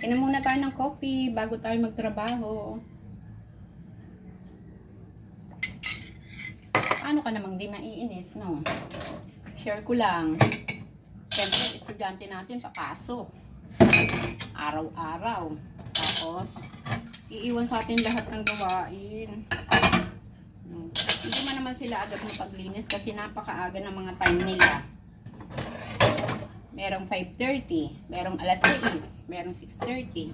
Inom muna tayo ng coffee bago tayo magtrabaho. Paano ka namang di maiinis, no? Share ko lang. Siyempre, estudyante natin papasok. Araw-araw. Tapos, iiwan sa atin lahat ng gawain. Hindi man naman sila agad mapaglinis kasi napakaaga ng mga time nila. Merong 5:30, merong alas 6, merong 6:30.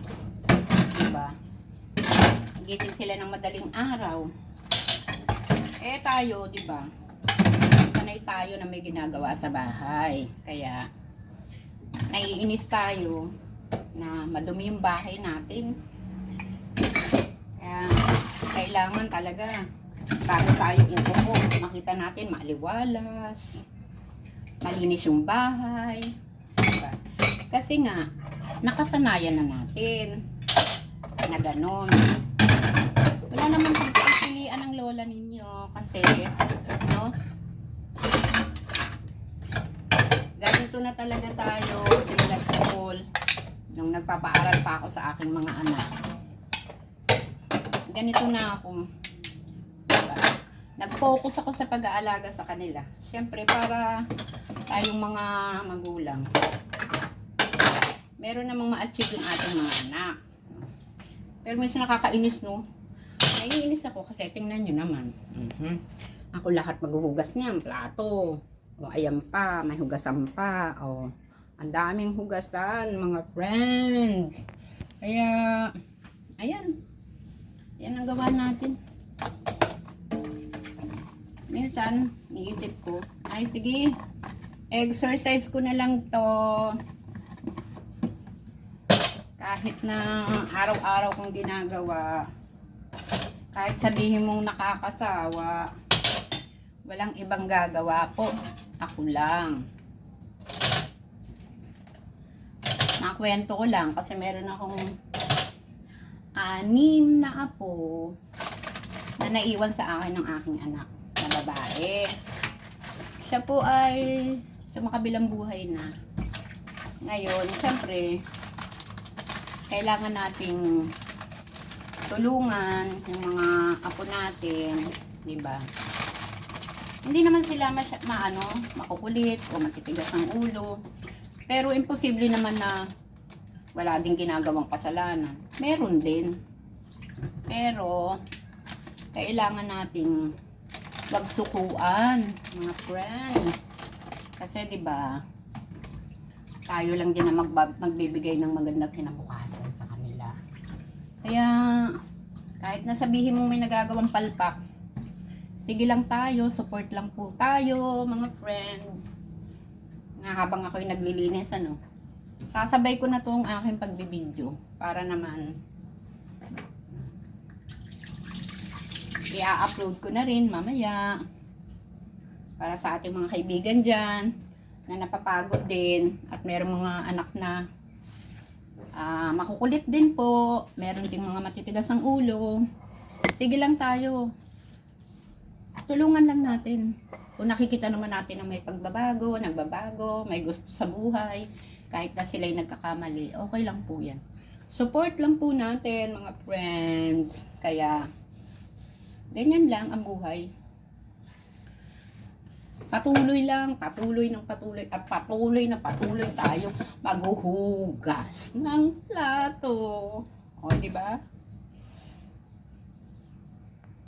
Diba? Gising sila ng madaling araw. Eh tayo, diba? Sanay tayo na may ginagawa sa bahay. Kaya, naiinis tayo na madumi yung bahay natin. Kaya, kailangan talaga bago tayo uupo, makita natin maliwalas, malinis yung bahay. Diba? Kasi nga, nakasanayan na natin na ganon. Wala naman pagpapilian ng lola ninyo kasi, no? Ganito na talaga tayo simulat school nung nagpapaaral pa ako sa aking mga anak. Ganito na ako. Diba? Nag-focus ako sa pag-aalaga sa kanila. Siyempre, para tayong mga magulang, meron namang ma-achieve yung ating mga anak. Pero minsan nakakainis, no? Naiinis ako kasi tingnan nyo naman. Ako lahat maghuhugas niyan, plato. O ayan pa, may hugasan pa. O, ang daming hugasan, mga friends. Kaya, ayan. Yan ang gawa natin. Minsan, niisip ko, ay sige, exercise ko na lang to. Kahit na araw-araw kong ginagawa, kahit sabihin mong nakakasawa, walang ibang gagawa po. Ako lang. Nakwento ko lang kasi meron akong 6 na apo na naiwan sa akin ng aking anak na babae. Siya po ay sumakabilang buhay na. Ngayon, siyempre, kailangan nating tulungan yung mga apo natin, di ba? Hindi naman sila makukulit o matitigas ng ulo. Pero imposible naman na wala ding ginagawang kasalanan. Meron din. Pero kailangan nating magsukuan, mga friend. Kasi 'di ba? Tayo lang din na magbibigay ng magandang kinabukasan sa kanila. Kaya kahit na sabihin mo may nagagawang palpak, sige lang tayo, support lang po tayo, mga friend. Nga habang ako'y naglilinis, sasabay ko na to ang aking pagbibideo para naman i-upload ko na rin mamaya para sa ating mga kaibigan dyan na napapagod din at merong mga anak na makukulit din po, meron ding mga matitigas ang ulo. Sige lang tayo, tulungan lang natin. Kung nakikita naman natin na may pagbabago, nagbabago, may gusto sa buhay, kahit na sila'y nagkakamali, okay lang po yan. Support lang po natin, mga friends. Kaya, ganyan lang ang buhay. Patuloy lang, patuloy ng patuloy, at patuloy na patuloy tayo maghuhugas ng plato. O, diba?